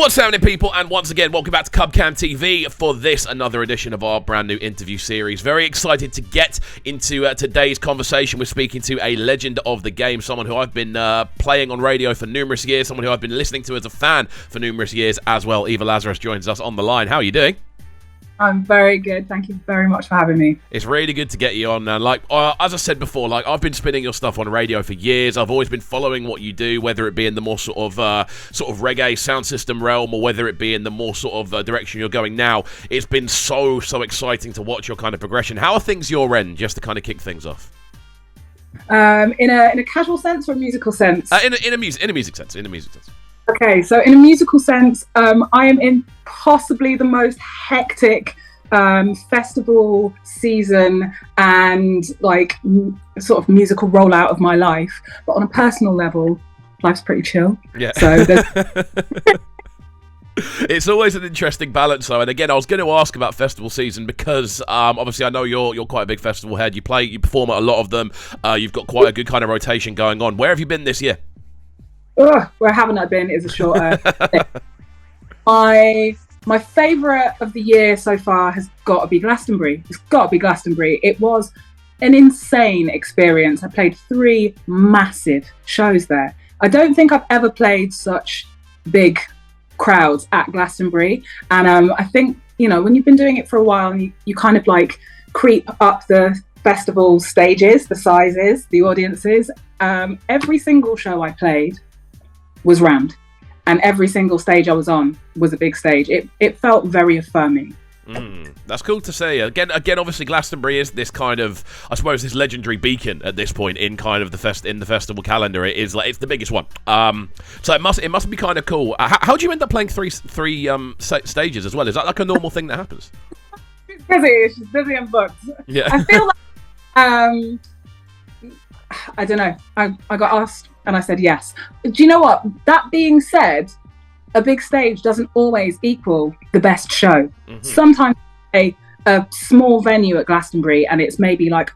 What's happening, people? And once again, welcome back to CUBCAMTV for this, another edition of our brand new interview series. Very excited to get into today's conversation. We're speaking to a legend of the game, someone who I've been playing on radio for numerous years, someone who I've been listening to as a fan for numerous years as well. Eva Lazarus joins us on the line. How are you doing? I'm very good. Thank you very much for having me. It's really good to get you on. As I said before, I've been spinning your stuff on radio for years. I've always been following what you do, whether it be in the more sort of reggae sound system realm, or whether it be in the more sort of direction you're going now. It's been so exciting to watch your kind of progression. How are things your end, just to kind of kick things off? In a casual sense or a musical sense? In a music sense. Okay, so in a musical sense, I am in possibly the most hectic festival season and sort of musical rollout of my life. But on a personal level, life's pretty chill. Yeah. So it's always an interesting balance, though. And again, I was going to ask about festival season because obviously I know you're quite a big festival head. You perform at a lot of them. You've got quite a good kind of rotation going on. Where have you been this year? Where haven't I been is a shorter thing. My favourite of the year so far has got to be Glastonbury. It's got to be Glastonbury. It was an insane experience. I played 3 massive shows there. I don't think I've ever played such big crowds at Glastonbury. And I think, when you've been doing it for a while and you kind of creep up the festival stages, the sizes, the audiences, every single show I played was rammed, and every single stage I was on was a big stage. It felt very affirming. That's cool to see. Again, obviously Glastonbury is this kind of, I suppose, this legendary beacon at this point in kind of the festival calendar. It is it's the biggest one. So it must be kind of cool. How do you end up playing three stages as well? Is that like a normal thing that happens? She's busy and booked. Yeah. I feel I don't know. I got asked and I said yes. Do you know what? That being said, a big stage doesn't always equal the best show. Mm-hmm. Sometimes a small venue at Glastonbury and it's maybe like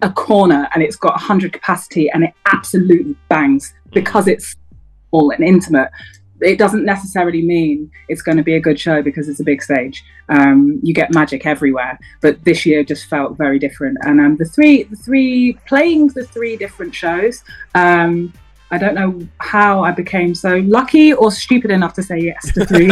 a corner and it's got 100 capacity and it absolutely bangs because it's small and intimate. It doesn't necessarily mean it's going to be a good show because it's a big stage. You get magic everywhere, but this year just felt very different. And the three different shows, I don't know how I became so lucky or stupid enough to say yes to 3.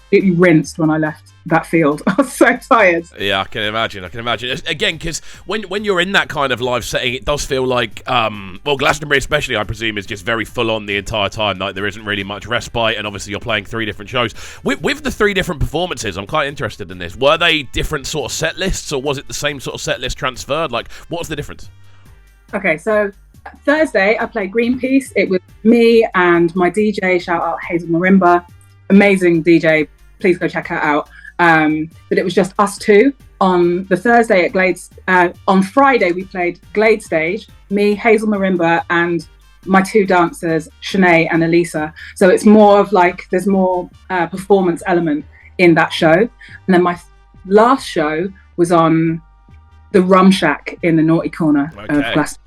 Completely rinsed when I left that field. I was so tired. Yeah, I can imagine. Again, because when you're in that kind of live setting, it does feel like, Glastonbury especially, I presume, is just very full on the entire time. Like there isn't really much respite, and obviously you're playing 3 different shows. With the 3 different performances, I'm quite interested in this. Were they different sort of set lists, or was it the same sort of set list transferred? Like, what was the difference? Okay, so Thursday I played Greenpeace. It was me and my DJ, shout out Hazel Marimba, amazing DJ. Please go check her out. But it was just us 2 on the Thursday at Glades. On Friday, we played Glade Stage, me, Hazel Marimba, and my 2 dancers, Shanae and Elisa. So it's more of there's more performance element in that show. And then my last show was on the Rum Shack in the Naughty Corner of Glastonbury.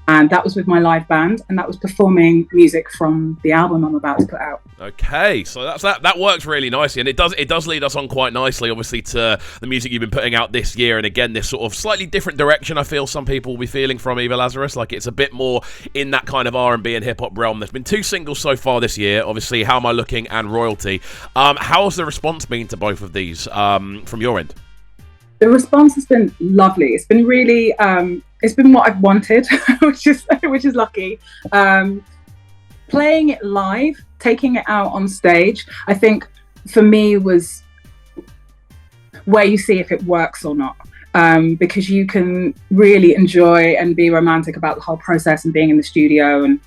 And that was with my live band, and that was performing music from the album I'm about to put out. Okay, so that works really nicely, and it does lead us on quite nicely, obviously, to the music you've been putting out this year, and again, this sort of slightly different direction I feel some people will be feeling from Eva Lazarus. Like it's a bit more in that kind of R&B and hip-hop realm. There's been 2 singles so far this year, obviously, How Am I Looking and Royalty. How's the response been to both of these from your end? The response has been lovely. It's been really, it's been what I've wanted, which is lucky. Playing it live, taking it out on stage, I think for me was where you see if it works or not. Because you can really enjoy and be romantic about the whole process and being in the studio and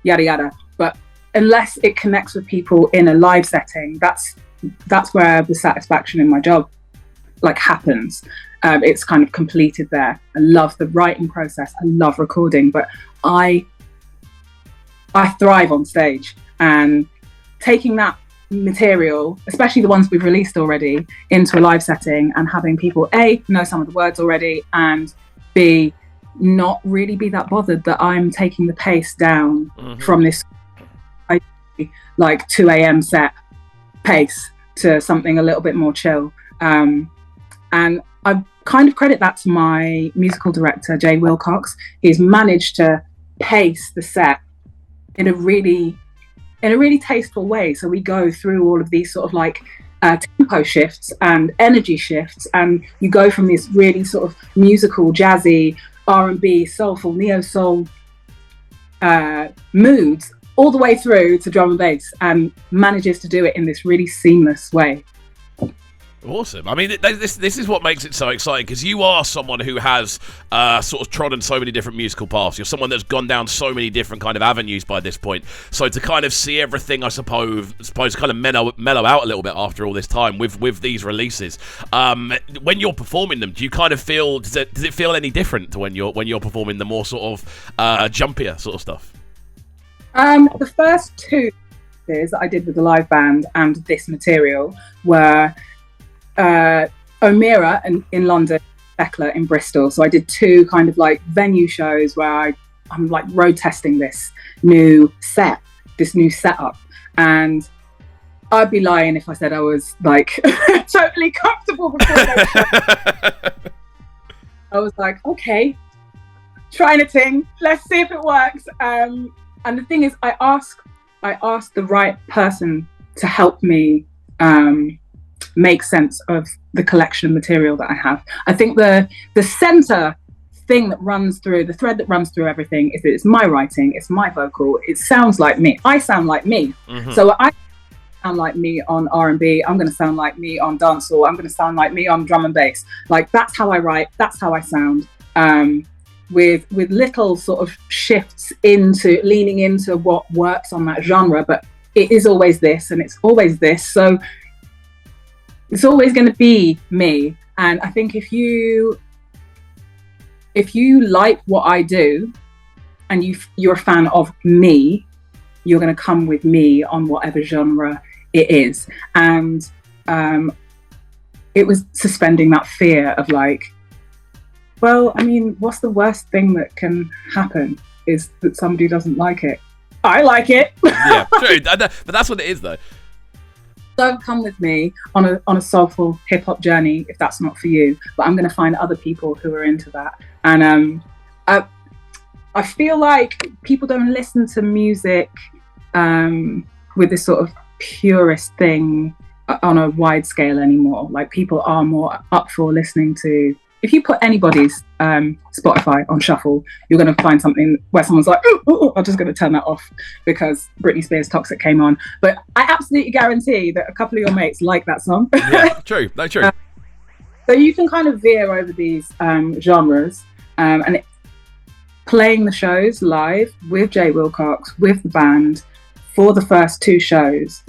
yada yada. But unless it connects with people in a live setting, that's where the satisfaction in my job happens. It's kind of completed there. I love the writing process. I love recording, but I thrive on stage, and taking that material, especially the ones we've released already, into a live setting and having people A, know some of the words already, and B, not really be that bothered that I'm taking the pace down from this. like 2 a.m. set pace to something a little bit more chill. And I kind of credit that to my musical director, Jay Wilcox. He's managed to pace the set in a really tasteful way. So we go through all of these sort of like tempo shifts and energy shifts, and you go from this really sort of musical, jazzy, R&B, soulful, neo-soul moods all the way through to drum and bass, and manages to do it in this really seamless way. Awesome. I mean, this is what makes it so exciting, because you are someone who has sort of trodden so many different musical paths. You're someone that's gone down so many different kind of avenues by this point. So to kind of see everything, I suppose kind of mellow out a little bit after all this time with these releases. When you're performing them, do you kind of feel, does it feel any different to when you're performing the more sort of jumpier sort of stuff? The first two that I did with the live band and this material were O'Meara in London, Beckler in Bristol. So I did two kind of like venue shows where I'm like road testing this new setup, and I'd be lying if I said I was like totally comfortable before those shows. I was like, okay, trying a thing, let's see if it works. And the thing is, I asked the right person to help me make sense of the collection of material that I have. I think the center thing that runs through, the thread that runs through everything is that it's my writing, it's my vocal, it sounds like me. I sound like me. Mm-hmm. So I sound like me on R&B, I'm going to sound like me on dancehall, I'm going to sound like me on drum and bass. Like, that's how I write, that's how I sound. With little sort of shifts into leaning into what works on that genre, but it is always this and it's always this. So it's always going to be me. And I think if you like what I do and you're a fan of me, you're going to come with me on whatever genre it is. And it was suspending that fear of like, well, I mean, what's the worst thing that can happen is that somebody doesn't like it. I like it. Yeah, true. But that's what it is, though. Don't come with me on a soulful hip hop journey if that's not for you. But I'm going to find other people who are into that. And I feel like people don't listen to music with this sort of purist thing on a wide scale anymore. Like, people are more up for listening to. If you put anybody's Spotify on shuffle, you're going to find something where someone's like, oh, I'm just going to turn that off because Britney Spears' Toxic came on. But I absolutely guarantee that a couple of your mates like that song. Yeah, true. No, true. So you can kind of veer over these genres, and playing the shows live with Jay Wilcox, with the band, for the first two shows,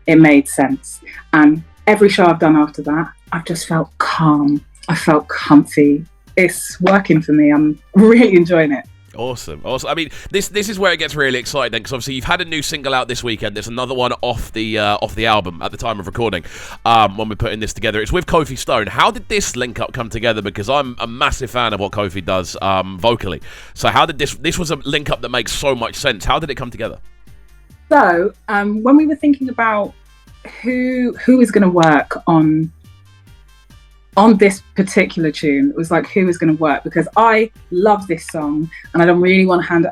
it made sense. And every show I've done after that, I've just felt calm. I felt comfy. It's working for me. I'm really enjoying it. Awesome. I mean, this is where it gets really exciting, because obviously you've had a new single out this weekend. There's another one off the album at the time of recording when we're putting this together. It's with Kofi Stone. How did this link up come together? Because I'm a massive fan of what Kofi does vocally. So how did this was a link up that makes so much sense. How did it come together? So when we were thinking about who is going to work on this particular tune, it was like, who is going to work? Because I love this song and I don't really want to hand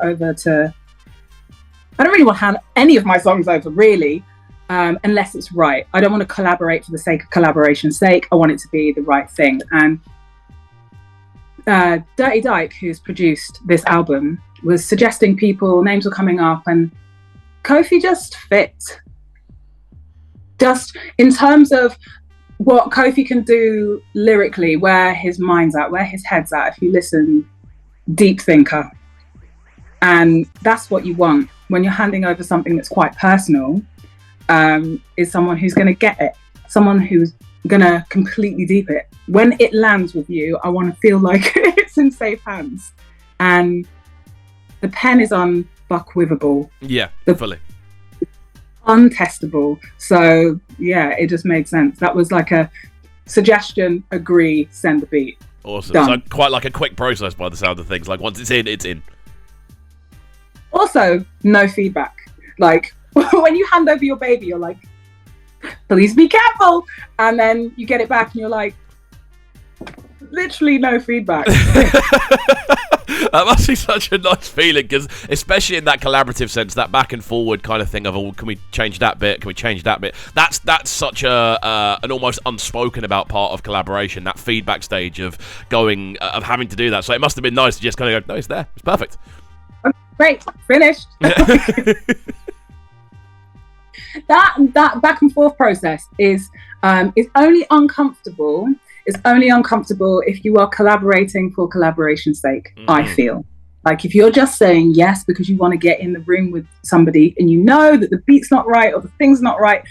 any of my songs over, really, unless it's right. I don't want to collaborate for the sake of collaboration's sake. I want it to be the right thing. And Dirty Dyke, who's produced this album, was suggesting people, names were coming up, and Kofi just fit. Just in terms of what Kofi can do lyrically, where his mind's at, where his head's at. If you listen, deep thinker. And that's what you want when you're handing over something that's quite personal, is someone who's going to get it, someone who's going to completely deep it. When it lands with you, I want to feel like it's in safe hands. And the pen is unbuckwiverable. Yeah, fully. Untestable. So yeah, it just made sense. That was like a suggestion, agree, send the beat. Awesome. Done. So quite like a quick process by the sound of things. Like, once it's in, it's in. Also, no feedback. Like, when you hand over your baby, you're like, please be careful. And then you get it back and you're like, literally no feedback. That must be such a nice feeling, because especially in that collaborative sense, that back and forward kind of thing of, oh, can we change that bit? Can we change that bit? That's such an almost unspoken about part of collaboration, that feedback stage of going, of having to do that. So it must have been nice to just kind of go, no, it's there. It's perfect. Great, finished. That back and forth process is only uncomfortable. It's only uncomfortable if you are collaborating for collaboration's sake. I feel like if you're just saying yes because you want to get in the room with somebody and you know that the beat's not right or the thing's not right,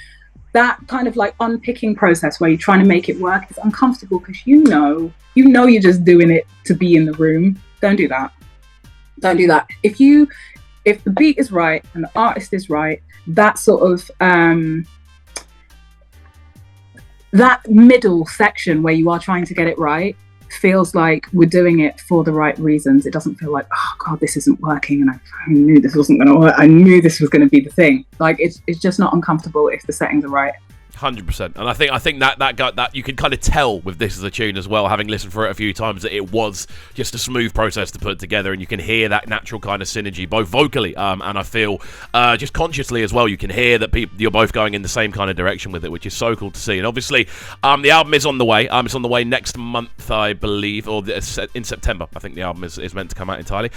that kind of like unpicking process where you're trying to make it work is uncomfortable, because you know you're just doing it to be in the room. Don't do that. Don't do that. If the beat is right and the artist is right, that sort of that middle section where you are trying to get it right feels like we're doing it for the right reasons. It doesn't feel like, oh God, this isn't working and I knew this wasn't going to work. I knew this was going to be the thing. Like it's just not uncomfortable if the settings are right. 100%, and I think that you can kind of tell with this as a tune as well, having listened for it a few times, that it was just a smooth process to put together, and you can hear that natural kind of synergy both vocally and I feel just consciously as well. You can hear that you're both going in the same kind of direction with it, which is so cool to see. And obviously the album is on the way. It's on the way next month, I believe, or in September. I think the album is meant to come out entirely.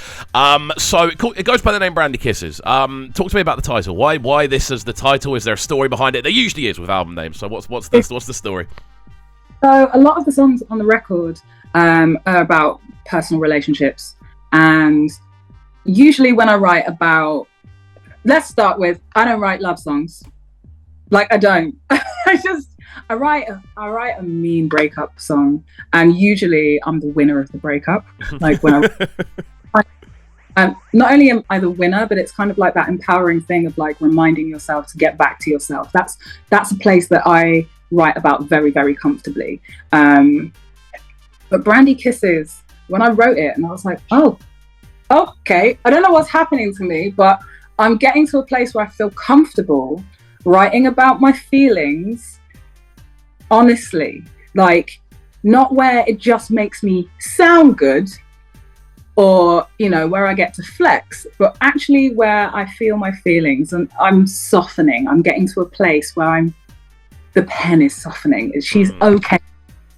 So it goes by the name Brandy Kisses. Talk to me about the title. Why this as the title? Is there a story behind it? There usually is with album names. So what's the story? So a lot of the songs on the record are about personal relationships, and usually when I write about, let's start with, I don't write love songs. Like I don't. I write a mean breakup song, and usually I'm the winner of the breakup. Like when not only am I the winner, but it's kind of like that empowering thing of like reminding yourself to get back to yourself. That's a place that I write about very, very comfortably. But Brandy Kisses, when I wrote it, and I was like, oh, okay, I don't know what's happening to me, but I'm getting to a place where I feel comfortable writing about my feelings honestly, like not where it just makes me sound good, or where I get to flex, but actually where I feel my feelings and I'm softening. I'm getting to a place where the pen is softening. She's okay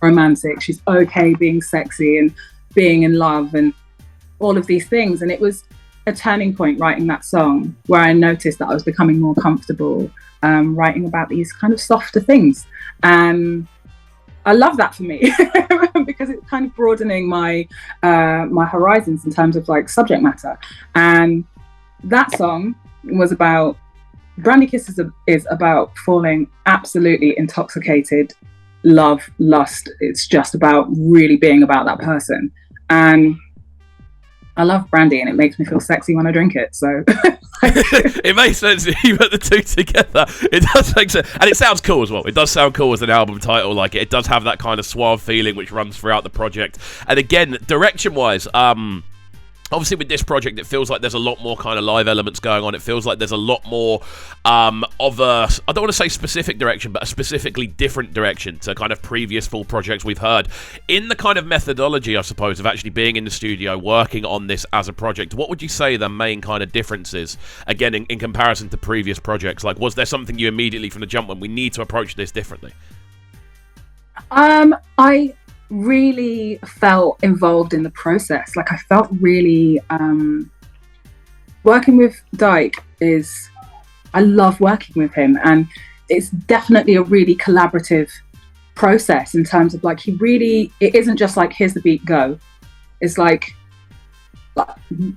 romantic, she's okay being sexy and being in love and all of these things. And it was a turning point writing that song where I noticed that I was becoming more comfortable writing about these kind of softer things. I love that for me because it's kind of broadening my my horizons in terms of like subject matter. And that song was about, Brandy Kisses is about falling absolutely intoxicated, love, lust. It's just about really being about that person. And I love brandy, and it makes me feel sexy when I drink it. So it makes sense if you put the two together. It does make sense, and it sounds cool as well. It does sound cool as an album title. Like it does have that kind of suave feeling which runs throughout the project. And again, direction-wise, obviously with this project, it feels like there's a lot more kind of live elements going on. It feels like there's a lot more of a, I don't want to say specific direction, but a specifically different direction to kind of previous full projects we've heard. In the kind of methodology, I suppose, of actually being in the studio, working on this as a project, what would you say the main kind of differences, again, in comparison to previous projects? Like, was there something you immediately from the jump when we need to approach this differently? I really felt involved in the process. Like I felt really working with Dyke I love working with him, and it's definitely a really collaborative process in terms of like it isn't just like here's the beat, go. It's like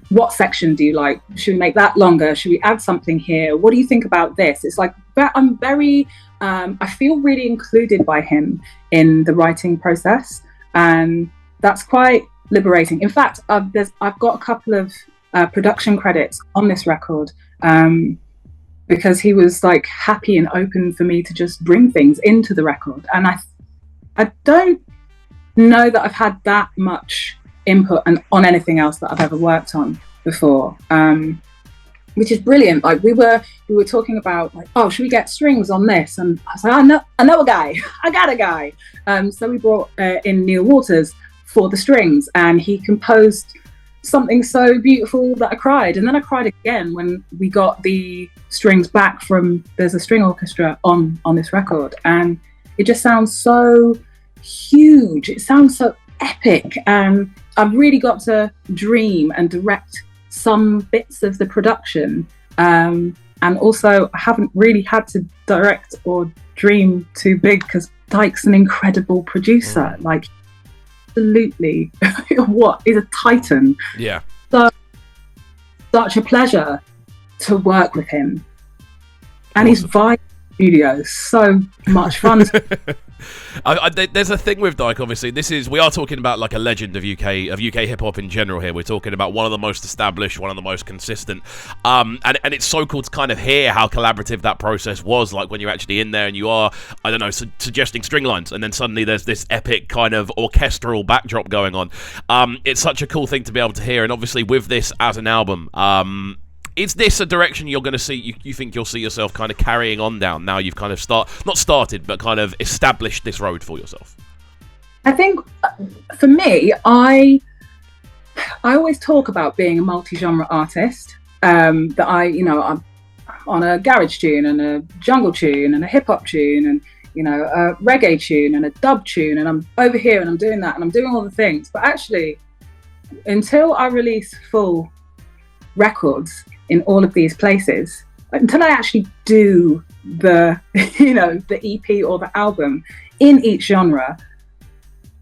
what section do you like? Should we make that longer? Should we add something here? What do you think about this? It's like I'm very I feel really included by him in the writing process, and that's quite liberating. In fact, I've got a couple of production credits on this record because he was like happy and open for me to just bring things into the record, and I don't know that I've had that much input on anything else that I've ever worked on before. which is brilliant. Like we were talking about, like, oh, should we get strings on this? And I was like, I know a guy. I got a guy. So we brought in Neil Waters for the strings, and he composed something so beautiful that I cried. And then I cried again when we got the strings back from, there's a string orchestra on this record, and it just sounds so huge. It sounds so epic, and I've really got to dream and direct some bits of the production, and also I haven't really had to direct or dream too big because Dyke's an incredible producer. Like, absolutely, what is a titan. Yeah. So such a pleasure to work with him, and his vibe studio, so much fun. There's a thing with Dyke. Obviously, we are talking about like a legend of UK hip hop in general here. We're talking about one of the most established, one of the most consistent, and it's so cool to kind of hear how collaborative that process was. Like when you're actually in there and you are, I don't know, suggesting string lines, and then suddenly there's this epic kind of orchestral backdrop going on. It's such a cool thing to be able to hear, and obviously with this as an album, is this a direction you're going to see, you think you'll see yourself kind of carrying on down now you've kind of not started, but kind of established this road for yourself? I think for me, I always talk about being a multi-genre artist, that I'm on a garage tune and a jungle tune and a hip hop tune and, a reggae tune and a dub tune, and I'm over here and I'm doing that and I'm doing all the things. But actually, until I release full records in all of these places, until I actually do the the EP or the album in each genre,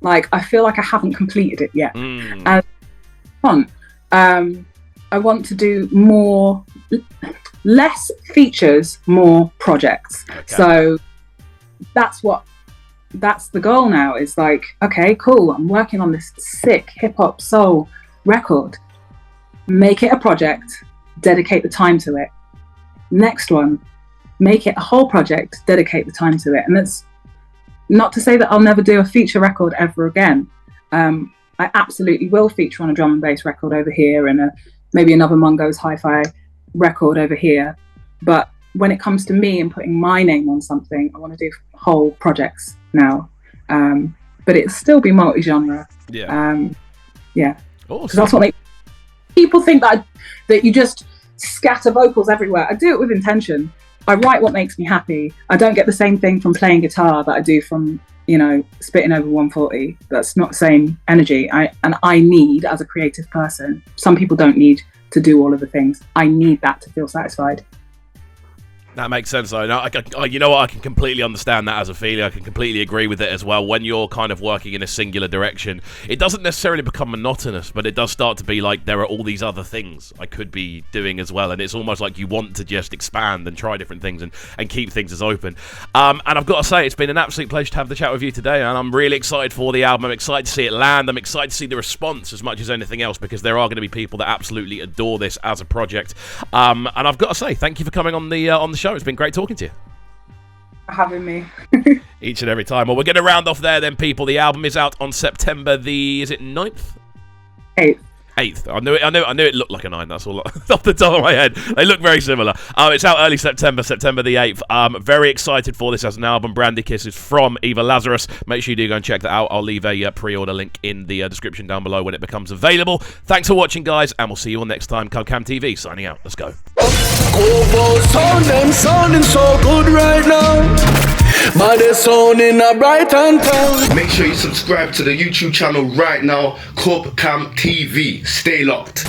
like I feel like I haven't completed it yet. And I want to do less features, more projects. Okay. So that's the goal now. Is like, okay, cool, I'm working on this sick hip hop soul record, make it a project, dedicate the time to it. Next one, make it a whole project, dedicate the time to it. And that's not to say that I'll never do a feature record ever again. I absolutely will feature on a drum and bass record over here and maybe another Mungo's hi-fi record over here. But when it comes to me and putting my name on something, I want to do whole projects now. But it'll still be multi-genre. Yeah. Yeah. Awesome. That's what people think that you just scatter vocals everywhere. I do it with intention. I write what makes me happy. I don't get the same thing from playing guitar that I do from, spitting over 140. That's not the same energy. I need, as a creative person, some people don't need to do all of the things. I need that to feel satisfied. That makes sense, though. Now, you know what? I can completely understand that as a feeling. I can completely agree with it as well. When you're kind of working in a singular direction, it doesn't necessarily become monotonous, but it does start to be like there are all these other things I could be doing as well. And it's almost like you want to just expand and try different things and keep things as open. And I've got to say, it's been an absolute pleasure to have the chat with you today. And I'm really excited for the album. I'm excited to see it land. I'm excited to see the response as much as anything else, because there are going to be people that absolutely adore this as a project. And I've got to say, thank you for coming on the show. It's been great talking to you. For having me. Each and every time. Well, we're going to round off there then, people. The album is out on September the, is it 9th? 8th. I knew it looked like a 9. That's all off the top of my head. They look very similar. It's out early September the 8th. Very excited for this as an album. Brandy Kisses from Eva Lazarus. Make sure you do go and check that out. I'll leave a pre-order link in the description down below when it becomes available. Thanks for watching, guys, and we'll see you all next time. CUBCAMTV signing out. Let's go. Sounding so good right now. Man, they're sounding a Brighton town. Make sure you subscribe to the YouTube channel right now, CUBCAMTV. Stay locked.